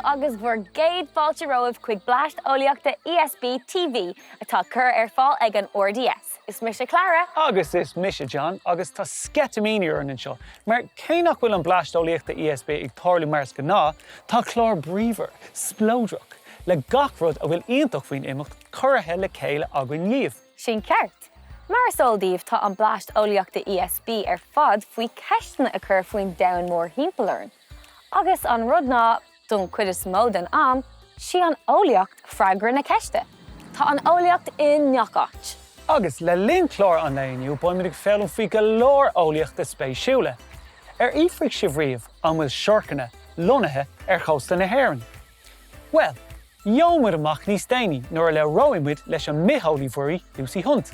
agus bhór géad fáilte roimh chuig Bleaist Eolaíochta ESB TV atá cur ar fáil ag an RDS. Is mise Clara. Agus is mise John, agus tá scetamíní ar an seo. Mar cé nach bhfuil an Bleaist Eolaíochta ESB ag tarlú mars go ná, tá chlár bríomhar, splódrach, le gach rud a bhfuil iontoch faoin imeacht cuirithe le chéile againn níomh. Sin ceart. Mar soldíomh tá an Bleaist Eolaíochta ESB ar fad faoi ceistena a chur faoin domhan mór thimpealán. Agus an rud ná don cuid is mó den am, si an eolaíocht freagra na ceiste. Tá an eolaíocht in neacht. Agus le linn chlár an nainiu, bain muid ag fellún faoi go leor eolaíochta spéisiúla. Ar ífric sibhríomh an bhfuil seorcanna lonathe ar chósta na hÉireann. Well, Jómar amach níos déine nuair le roimid leis an Bitheolaí Muirí Lucy Hunt.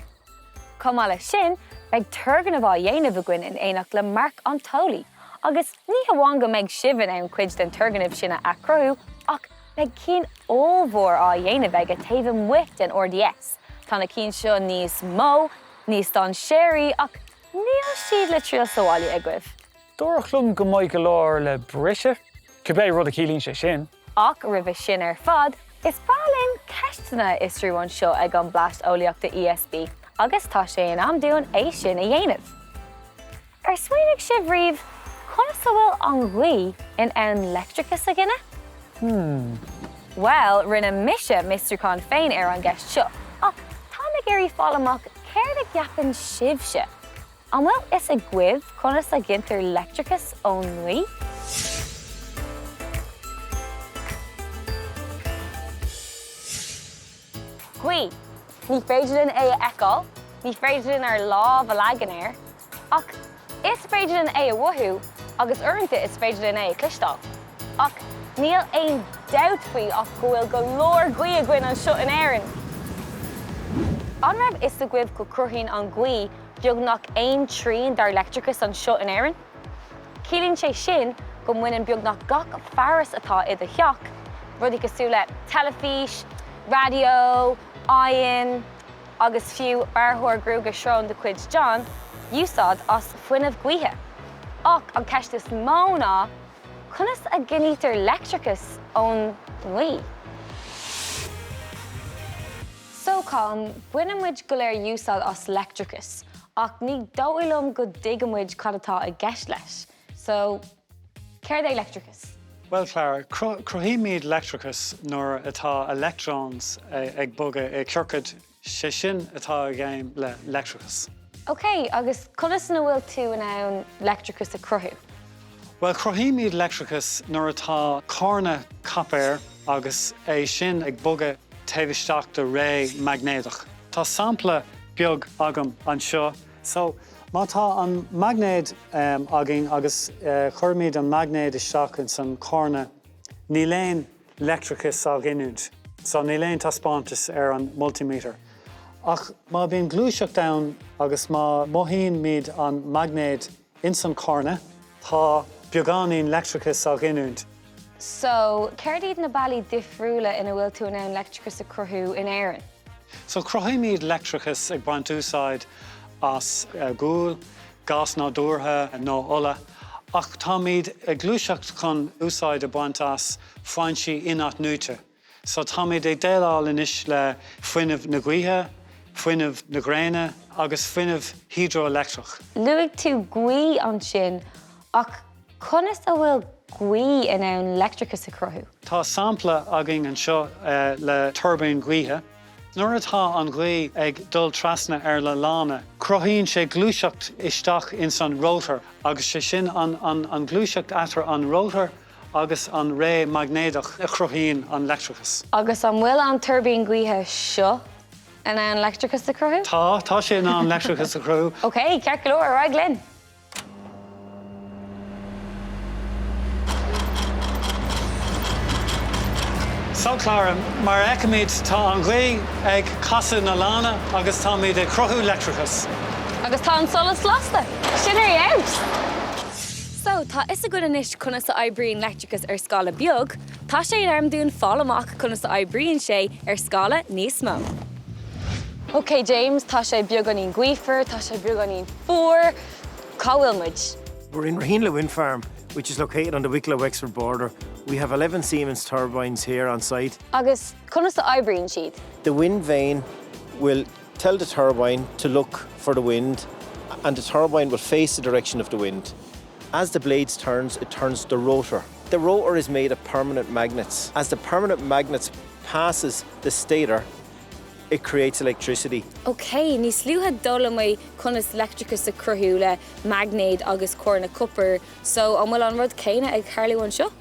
Comála sin, beag dturgnaimh á dhéanamh againn in éineacht le marc an tólaí. Agus ní hamháin go méid sibhan ann cuid den dturgnaimh sinna a cruthú, ach beag cín ómhór á dhéanamh ag a taobh muit den RDS. Tá na cín seo níos mó, níos don séirí, ach níl siad le tríal sáile agaibh. Dúirlumm go mbeidh go leor le brise, cibé rud a cílíonn sé sin. Ach ribh sin ar fad, is ballin ceistena is trú an seo ag an Bleaist Eolaíochta ESB, agus tá sé an amdún é sin a dhéanamh. Ar smaoinigh sibhríomh, chuna sa bhfuil an ghaoi in ann electricus a gine? Well, rinne mise Mr. Con féin ar an gceist seo, ach tá na géirí fáil amach céir na gceapann sibhse. An bhfuil is a gcuibh chuna sa gintar electricus ón ghaoi? Ghaoi, ní féidir in é a eáil, ní féidir in ar lámh a leagan air, ach is féidir in é a bhuthú, agus uaireanta is féidir in é a clistáil. Ach níl aon doubt faoi ach go bhfuil go leor ghaoi a gcuin an seo in éireann. An raibh is a gcuibh go cruthíonn an ghaoi beag nach aon tríon dar electricus an seo in éireann. Cílíonn sé sin go maineann beag nach gach fearas atá iad a theach, rudí cosú le telefís, radio, ion, agus fiú barthóir grúga srón de cuid John, úsáid as fuinneamh gaoithe. Ach an ceist is mó ná, chunas a gnítar electricus ón ghaoi. So Colm, buinemuid go léir úsáid as electricus, ach ní dóilm go dtigamuid cad atá a gceist leis. So, céir é electricus? Well, Clara, Cruinne electricus nor atá electrons ag boga ceorcad sé sin atá a géim le electricus. OK, agus chunas na bhfuil tú in ann electricus a cruthú? Well, Cruinne electricus nor atá cárna capéir agus é sin ag boga taobhisteach de ré magnéadach. Tá sampla beag agam an seo, so má tá an magnéad agin agus chuirmid an magnéad isteach in san cárna, ní léon electricus ag inúd, so ní léon taspáintas ar an multimeter. Ach má bíonn glúiseach domhan agus má mohíonn míad an magnéad in san cárna, tá beagáinín electricus ag inúd. So, céir iad na bailí difriúla ina bhfuil tú in ann electricus a cruthú in éireann? So Cruinne electricus ag baint úsáid as gúil, gas ná dúrtha nó ola, ach tá míad ag glúiseacht chun úsáid a baint as foinsí inat núte. So tá míad ag déileáil inis le fuinneamh na gaoithe, fuinneamh na gréine, agus fuinneamh hydroelectrach. Luigh tú gaoi an sin, ach chunas a bhfuil gaoi in ann electricus a cruthú? Tá sampla agin an seo le tuirbíní gaoithe. Nuair atá an gaoi ag dul trasna ar le lána, cruthíonn sé glúiseacht isteach in san rotor, agus sé sin an glúiseacht atar an rotor agus an ré magnéadach a cruthíonn an electricus. Agus an bhfuil an tuirbíní gaoithe seo in ann electricus a cruthú? Tá sé ná an electricus a cruthú. OK, ceart go leor, right, Glynn? So Clara, mar eicimid tá an gaoi ag casa na lána agus tá míad ag cruthú electricus. Agus tá an solas lasta, sin ar out. So, tá is a good inis chunas a oibríonn electricus ar scala beag, tá sé arm dún fáil amach chunas a oibríonn sé ar scala níos mó. OK, James, tá sé beag an íon ghuifer, tá sé beag an íon fór, cá bhfuil muid? We're in Raheen Wind Farm. which is located on the Wicklow-Wexford border. We have 11 Siemens turbines here on site. Agus, conas the oibríonn siad? The wind vane will tell the turbine to look for the wind, and the turbine will face the direction of the wind. As the blades turns, it turns the rotor. The rotor is made of permanent magnets. As the permanent magnets passes the stator, it creates electricity. Okay, níos luútha dul mé conas electricus a cruthú le magnéid agus córa copper, so an bhfuil an rud céine ag Charlie seo?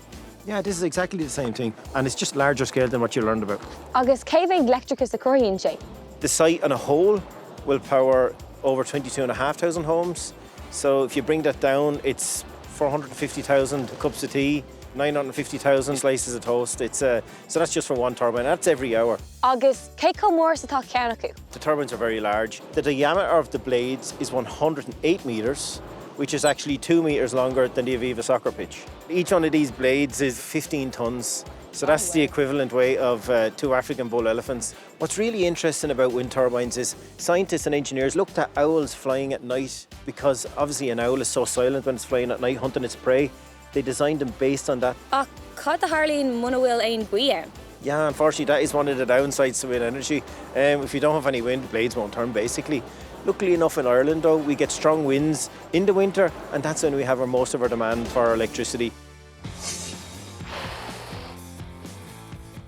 Yeah, this is exactly the same thing, and it's just larger scale than what you learned about. Agus cé bhéh electricus a cruthíonn sé? The site on a whole will power over 22,500 homes. So if you bring that down, it's 450,000 cups of tea, 950,000 slices of toast. So that's just for one turbine. That's every hour. Agus, cé comór sa tá ceann acu? The turbines are very large. The diameter of the blades is 108 metres, which is actually 2 metres longer than the Aviva soccer pitch. Each one of these blades is 15 tonnes. So that's the equivalent weight of 2 African bull elephants. What's really interesting about wind turbines is scientists and engineers looked at owls flying at night because obviously an owl is so silent when it's flying at night hunting its prey. They designed them based on that. Ach, cad the Harlín muna bhfuil aon buí. Yeah, unfortunately that is one of the downsides to wind energy. If you don't have any wind, blades won't turn basically. Luckily enough in Ireland though, we get strong winds in the winter, and that's when we have most of our demand for our electricity.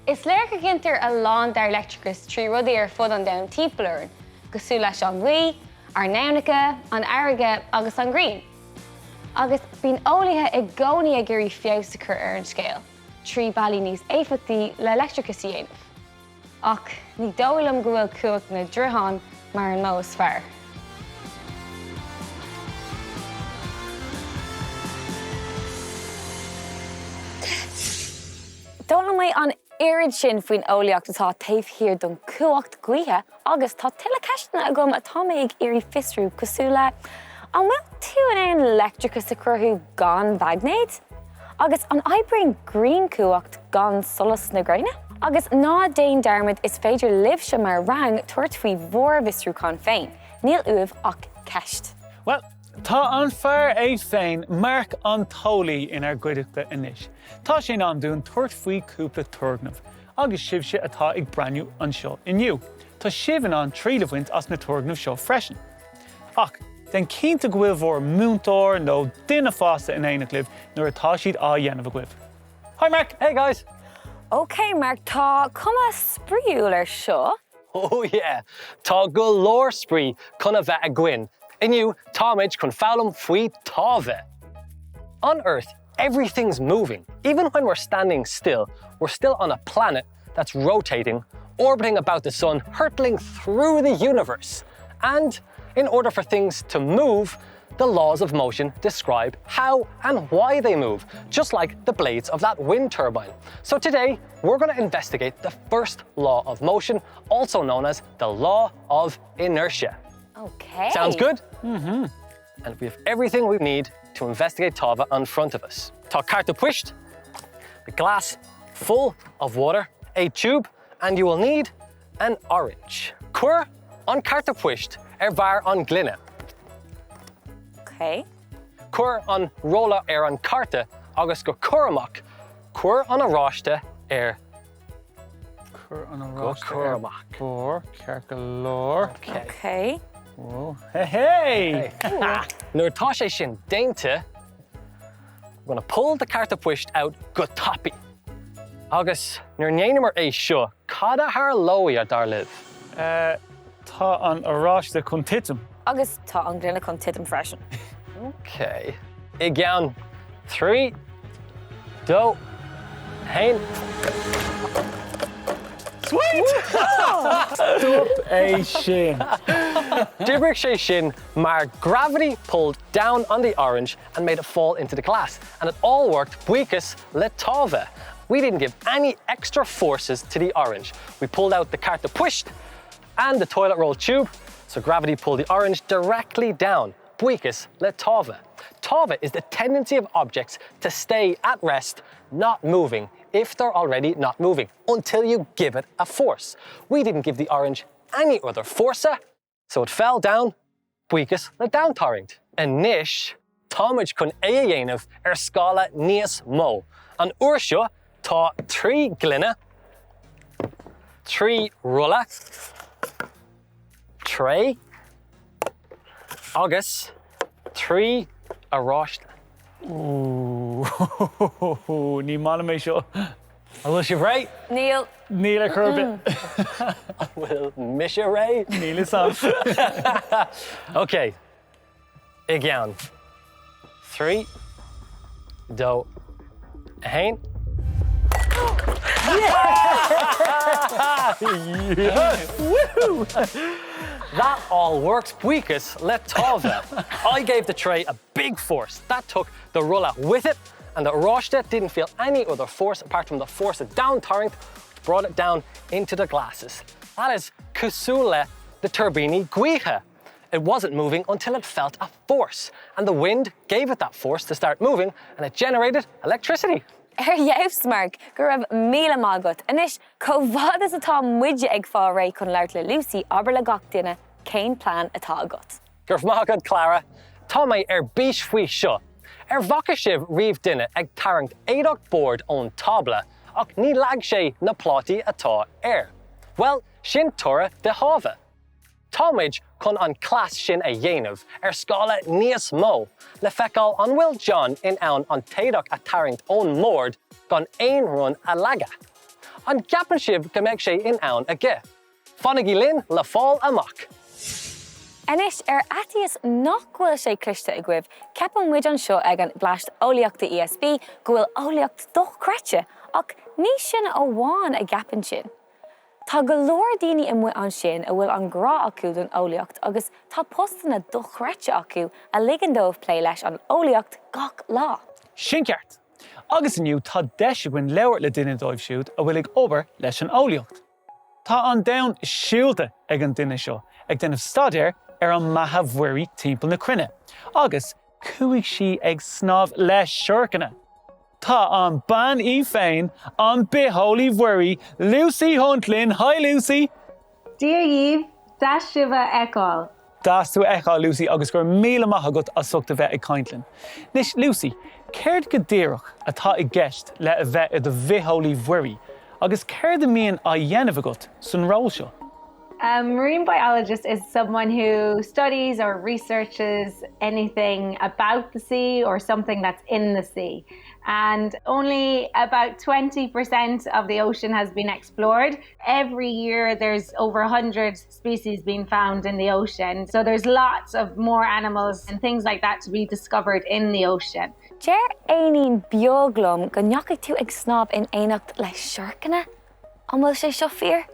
Is léir go gintar a lán dar electricus trí rudaí ar fud an domh timpeallainn, cosú leis an bhuí, ar nánacha, an airige agus an ghrian. Agus bíonn eolaithe ag gcónaí ag gurí feabhsachar ar an scéal, trí bailí níos éifeachtaí le electricus a dhéanamh. Ach, ní dóilm go bhfuil cumhacht na dtrútháin mar an mó is fearr. Dóilm mé an éirid sin faoin eolaíocht atá taobh hir don cumhacht gaoithe, agus tá tuile ceistena agam atá mé ag éirí fisriú cosú le an bhfuil tú in ann electricus a cruthú gan magnéid, agus an oibríonn green cumhacht gan solas na Cruinne. Agus ná déan darmid is féidir libh se mar rang tuairt faoi mhór visrú chun féin, níl uamh ach ceist. Well, tá an fearr é féin marc an tólaí inar gcuideachta inis. Tá sin an dún tuairt faoi cúpla dturgnaimh, agus sibse atá ag braniú an seo inniu. Tá sibhan an tríle bhaint as na dturgnaimh seo freisin. Ach, den cínta go bhfuil mhór múntóir nó duine fásta in éanaach libh nuair atá siad á dhéanamh a gcuibh. Hi Mark, hey guys. Okay, Mark, tá cuma spríúil ar seo. Oh yeah, tá go leor sprí chuna bheith a gcuin. Inniu, táimid chun fálam faoi táimhe. On Earth, everything's moving. Even when we're standing still, we're still on a planet that's rotating, orbiting about the sun, hurtling through the universe. And in order for things to move, the laws of motion describe how and why they move, just like the blades of that wind turbine. So today, we're going to investigate the first law of motion, also known as the law of inertia. Okay. Sounds good? Mm-hmm. And we have everything we need to investigate táimhe in front of us. Tá carta puisht, a glass full of water, a tube, and you will need an orange. Cur an carta puisht bhar an gline. Okay. Cur an róla an carta agus go curamach. Cur an aráiste Cur an go curamach. Cur, cearca Okay. Oh, hey! Nuair tá sé sin déinte, we're going to pull the carta puisht out go tappy. Agus nuair néanamar é seo, cada haar lóí a dar liv. Tá an aráiste chun titim. Agus tá an gline chun titim freisin. Okay. I gceann 3, 2, 1. Sweet! Stop é sin. Dibrich sé sin mar gravity pulled down on the orange and made it fall into the glass. And it all worked buchas le táimhe. We didn't give any extra forces to the orange. We pulled out the carta puisht and the toilet roll tube, so gravity pulled the orange directly down. Buchas le táimhe. Táimhe is the tendency of objects to stay at rest, not moving, if they're already not moving, until you give it a force. We didn't give the orange any other fórsa, so it fell down, buchas le downtarringt. And nish, táimid chun é a dhéanamh scála níos mó. An uair seo tá 3 glunne, 3 rulla, tray, agus 3 aráiste. Ooh, ní mála mé seo. Bhfuil si ré? Neil, Níl a churbit. Bhfuil mis ré? Níl is am. OK. I gceann. 3, 2, 1. That all works buchas le táimhe. I gave the tray a big force. That took the rulla with it, and the aráiste didn't feel any other force apart from the force of down turgnaimh, which brought it down into the glasses. That is cosúla the tuirbíní gaoithe. It wasn't moving until it felt a force, and the wind gave it that force to start moving, and it generated electricity. Mark, gur raibh míle mágat. Inis, bhfad is atá muide ag fá ré chun leart le Lucy aber le gach duine cén plán atá agat. Gur mágad Clara, tá mé bís faoi seo. Bhaca sibh riomh duine ag tarraingt 8 board ón tabla, ach ní leag sé na plátaí atá air. Well, sin tura de hábha. Táimid chun an clás sin a dhéanamh scála níos mó, le feiceáil an bhfuil John in ann an taoideach a tarraingt ón mór gan aon run a leaga. An gapan sibh go mbeidh sé in ann aige. Fannig í linn le fáil amach. Inis, atíos nach bhfuil sé cliste i gcuibh, ceapan muid an seo ag an Bleaist eolaíochta ESB go bhfuil eolaíocht doch creite, ach ní sin ó bháin a gapan sin. Tá go leor daoine i mu an sin a bhfuil an grá acu don eolaíocht agus tá postanna dochreite acu a ligean dómh plé leis an eolaíocht gach lá. Sin ceart. Agus inniu tá deise gin leabhar le duine dóibh siúd a bhfuil ag obair leis an eolaíocht. Tá an domhan siúlta ag an duine seo ag déanamh stadéir an Bitheolaí timpeall na Cruinne, agus cuaigh si ag snámh leis seorcanna. Tá an ban féin an Bitheolaí Muirí, Lucy Huntlin. Hi, Lucy. Díomh, das sibh eáil. Das tú eáil, Lucy, agus gur míle maith agat a suchta bheith ag caintlinn. Nis, Lucy, céir go díreach atá i gceist le a bheith do Bitheolaí Muirí, agus céir do míon a dhéanamh agat san rol seo? A marine biologist is someone who studies or researches anything about the sea or something that's in the sea. And only about 20% of the ocean has been explored. Every year there's over 100 species being found in the ocean. So there's lots of more animals and things like that to be discovered in the ocean. Deir éonaín beaglum go neachadh tú ag snáb in éanacht leis seorcanna? An bhfuil sé seo fíor?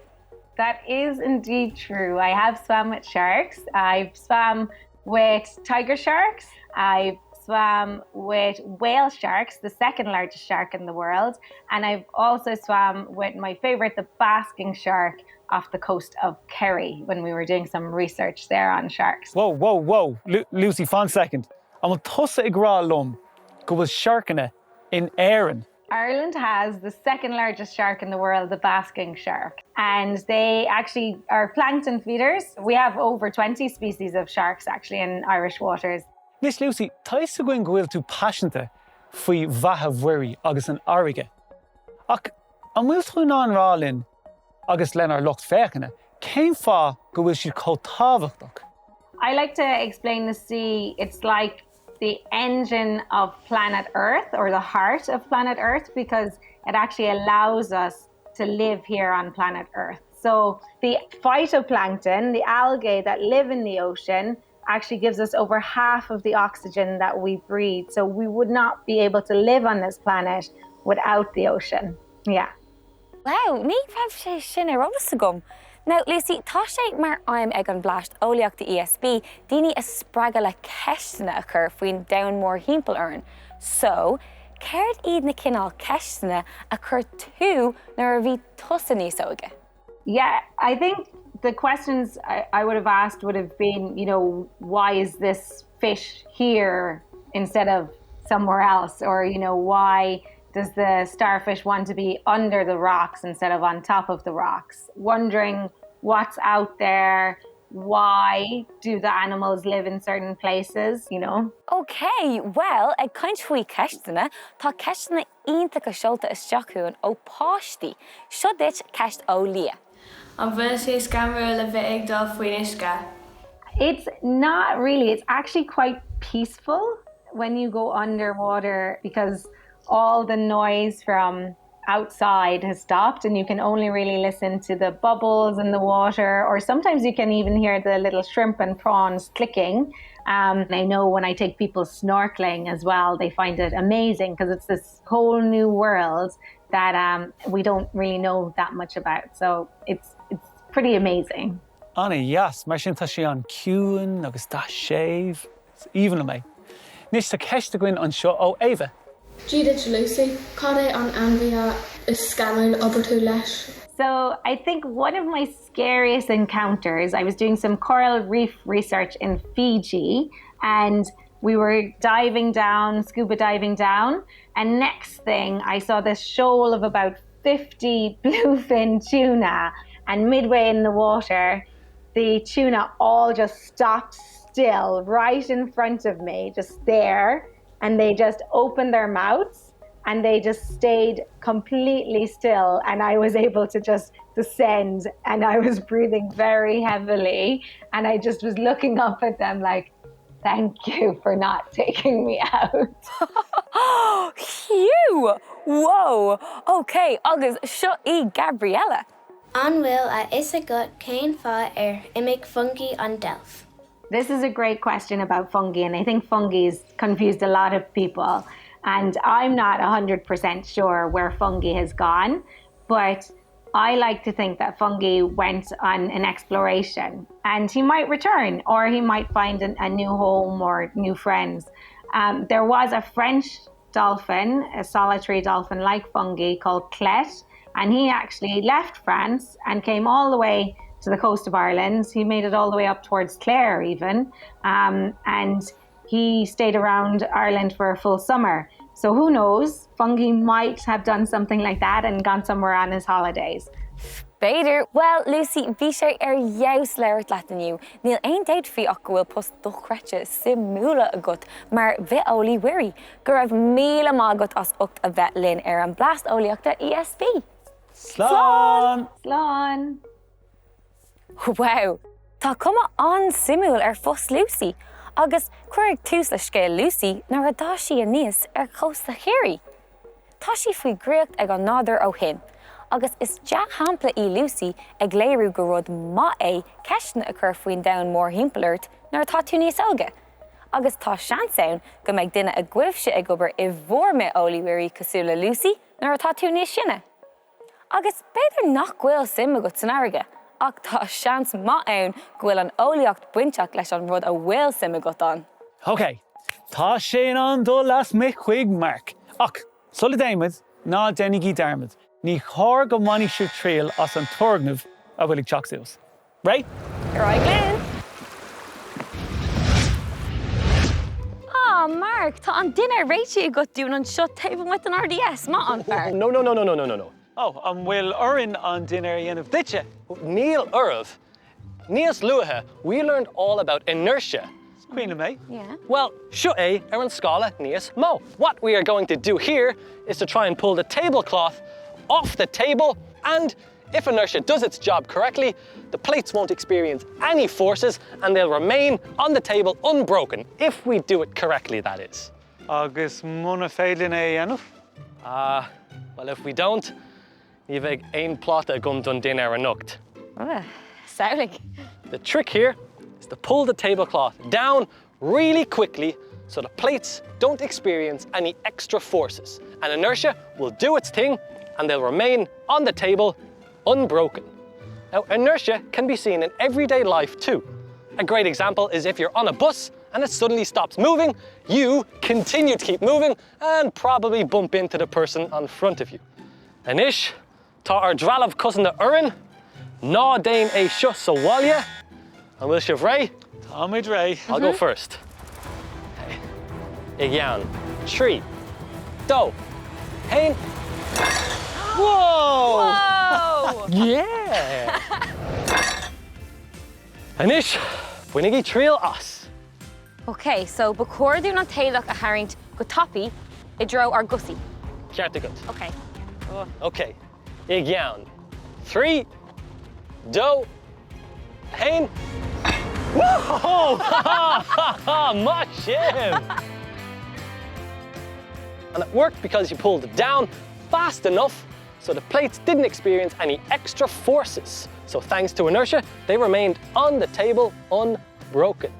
That is indeed true. I have swam with sharks. I've swam with tiger sharks. I've swam with whale sharks, the second largest shark in the world. And I've also swam with my favorite, the basking shark off the coast of Kerry when we were doing some research there on sharks. Whoa. Lucy, fan second. Am tusa ag rá lom go bhfuil seorcanna in éireann. Ireland has the second largest shark in the world, the basking shark. And they actually are plankton feeders. We have over 20 species of sharks actually in Irish waters. Nis, Lucy, tá is a gin go bhfuil tú passionanta faoi Bitheolaí agus an áirige. Ach, an bhfuil tú ná rá linn agus len ar lucht féachana, céim fá go bhfuil siad chomh tábhachtach? I like to explain the sea, it's like the engine of planet Earth, or the heart of planet Earth, because it actually allows us to live here on planet Earth. So the phytoplankton, the algae that live in the ocean, actually gives us over half of the oxygen that we breathe. So we would not be able to live on this planet without the ocean. Yeah. Wow, ní raibh sé sin ar ólas agam. Now, Lucy, tá sé mar aim ag an Bleaist eolaíochta ESB, daoine is spreagadh le ceistena a chur faoin downmór thimpeall orn. So, céird iad na cinál ceistena a chur tú nuair a bhí tusa níos óige? Yeah, I think the questions I would have asked would have been, you know, why is this fish here instead of somewhere else? Or, you know, why does the starfish want to be under the rocks instead of on top of the rocks? Wondering what's out there why do the animals live in certain places, you know? Okay, well, ag caint faoi ceistena, tá ceistena iontacha seolta isteach chuin ó páistí. Seo dit ceist ó lia. An bhfuil sé scamra le bheith ag dul faoin uisce. It's not really. It's actually quite peaceful when you go underwater because all the noise from outside has stopped and you can only really listen to the bubbles in the water, or sometimes you can even hear the little shrimp and prawns clicking. I know when I take people snorkeling as well, they find it amazing because it's this whole new world that we don't really know that much about. So it's pretty amazing. Anna, yes, mar sin tá sé an ciúin agus tá séimh, even mé. Nis tá ceiste goin an seo ó Ava. Díad Lucy, cad é an anmhíthe is scannain obair leis. So I think one of my scariest encounters, I was doing some coral reef research in Fiji, and we were diving down, scuba diving down, and next thing I saw this shoal of about 50 bluefin tuna, and midway in the water, the tuna all just stopped still right in front of me, just there, and they just opened their mouths and they just stayed completely still, and I was able to just descend, and I was breathing very heavily, and I just was looking up at them like, thank you for not taking me out. Phew! Whoa! Okay, agus seo í Gabriella. An bhfuil a is a gut céin fá imig fungi an delf. This is a great question about fungi, and I think fungi has confused a lot of people. And I'm not 100% sure where fungi has gone, but I like to think that fungi went on an exploration and he might return, or he might find a new home or new friends. There was a French dolphin, a solitary dolphin like fungi called chlár, and he actually left France and came all the way to the coast of Ireland. He made it all the way up towards Clare even, and he stayed around Ireland for a full summer. So who knows, fungi might have done something like that and gone somewhere on his holidays. Féidir, well, Lucy, bhí sé jaus leir leat aniu. Níl ein déid fí ach go bhfuil post dochrete simúla agat, mar Bitheolaí Muirí, gur raibh míle mágat as ucht a bheith linn an Bleaist eolaíochta ESB. Slán! Slán! Wow, tá cuma an simúl fós Lucy, agus chuirg tús le scéil Lucy nar a dá sí a níos chós a chéirí. Tá sí faoi gréocht ag an nádar ó hin, agus is deach hampla í Lucy ag léirú go rud má é ceistena a chur faoin domhan mór himplairt nar tá tú níos óga. Agus tá seansaun go mbeidh duine a gcuimhse ag obair I bhór Bitheolaí Muirí cosúla Lucy nar tá tú níos sinne. Agus beidir nach ghuiil sim agat san airge, ach tá seans má ann ghuiil an eolaíocht buinteach leis an rud a bhfuil sim agat an. OK, tá sé an dul las mé chuig marc. Ach, sulla daimid, ná dénig í darmid. Ní chóir go mhainigh siú tríal as an dturgnaimh a bhfuil ag teach suas. Right? Right again. Mark, tá an duine réite I got dún an seo taobh with an RDS, má an fearr. No. Oh, an bhfuil orin an duine dhéanamh duite. Níl uirmh. Níos luatha, we learned all about inertia. Cruinne mé. Yeah. Well, seo é ar an scala níos mó. What we are going to do here is to try and pull the tablecloth off the table, and if inertia does its job correctly, the plates won't experience any forces and they'll remain on the table unbroken, if we do it correctly, that is. Agus muna félin é dhéanamh? Well, if we don't, ní bheidh ein plot a gum dun din ar an ucht. Sounding. The trick here is to pull the tablecloth down really quickly so the plates don't experience any extra forces, and inertia will do its thing and they'll remain on the table unbroken. Now, inertia can be seen in everyday life too. A great example is if you're on a bus and it suddenly stops moving, you continue to keep moving and probably bump into the person on front of you. Anish, tá ar ddralamh cousin the urin, ná dain é seo sa bhaile, and will sibh ré? Táimid ré. I'll go first. Ig Jan, 3, 2, 1. Whoa! Whoa! Yeah! Anish, buinigí trial as. Okay, so bacordún an tailach a hairint go tapi, I dro ar gussie. Cearta good. Okay. Okay, ig iawn. 3, 2, 1. Whoa! Mashiv! And it worked because you pulled it down fast enough so the plates didn't experience any extra forces. So thanks to inertia, they remained on the table unbroken.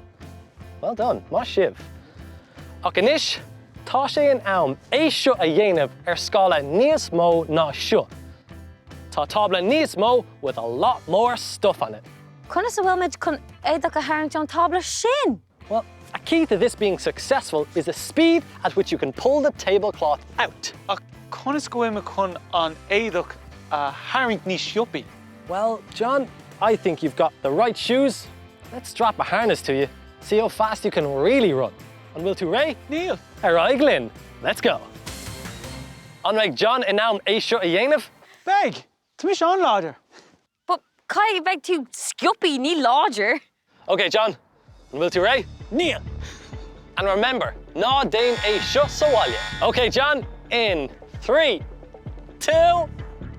Well done, Mashiv. Anish, tá sé an am é seo a dhéanamh scala níos mó ná seo. Tá tabla níos mó with a lot more stuff on it. Conna sa bhfuil chun éadach a hairint an tabla sin? Well, a key to this being successful is the speed at which you can pull the tablecloth out. Conas go imime chun an éadach a hairint ní siopi. Well, John, I think you've got the right shoes. Let's strap a harness to you. See how fast you can really run. And will to Ray? Neil. Alright, Glyn, let's go. Anreg John in naam é seo a dhéanamh? Beg, tá mis an láidir. But cai beg tú sciupi ní láidir. Okay, John, and will to Ray? Neil. And remember, ná déin é seo sa bhaile. Okay, John, in 3, 2,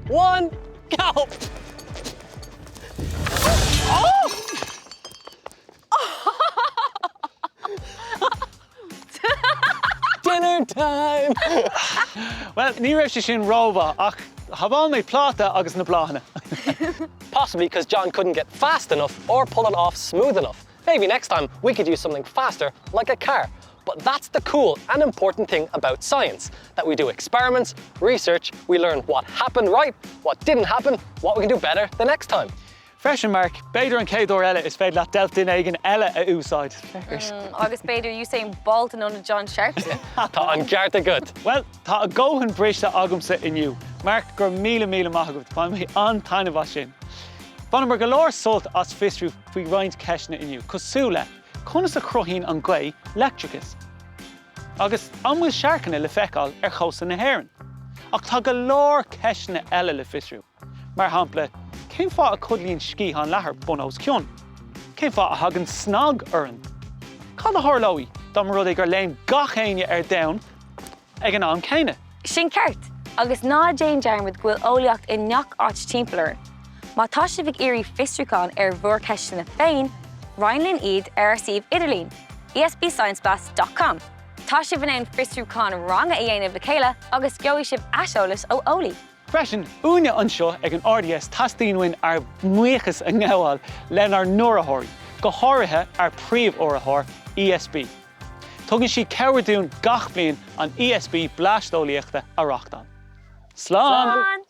1, go! Dinner time! Well, ní raibh sé sin róbha ach habáil mé pláta agus na bláhanna. Possibly because John couldn't get fast enough or pull it off smooth enough. Maybe next time we could use something faster, like a car. But that's the cool and important thing about science, that we do experiments, research, we learn what happened right, what didn't happen, what we can do better the next time. Fresh and Mark, Beidir an céadúir eile is féidir leat deilt duine éigean eile a úsáid. Agus beidir Usain Bolt and under John Sharpson. Tá an cearta good. Well, tá a ggóthain bríste agamsa inniu. Mark gur míle maithagad, fáim mé an tainmh as sin. Bana mar go leor sult as fistriú faoi roinnt ceisna inniu, cosúla, conas a cruinne an gaoithe electricus. Agus an bhfuil seacanna le feiceáil ar chósta na hÉireann. Ach tá go leor ceisna eile le fistriú. Mar hampla, cén fá a cudlíonn scíth an lethar bunós ciúin? Cén fá a hagann snog uirinn? Cad a thorlóí dá mar rud é gur léim gach aine ar domhan ag an am céine? Sin ceart, agus ná Jane Jarmid gwyl eolaíocht in neach áit timpealar. Má tá sé bhíh iarraí fistriúcháin ar bhur ceisina féin, Ryan iad ar sibh idirlín, esbscienceblast.com. Tá sé bhnéin fistriúcháin ranga a dhéanamh le chéile agus gceoidh sibh aiseolalas ó eolaí. Freisin, úine anseo ag an RDS tastíonhain ar muochas a ngáil len ar nuairthirí, go háirithe ar príomh-uirithir ESB. Tugann sí ceabhadún gach bliain an ESB Bleaist Eolaíochta a Reachtan. Slán!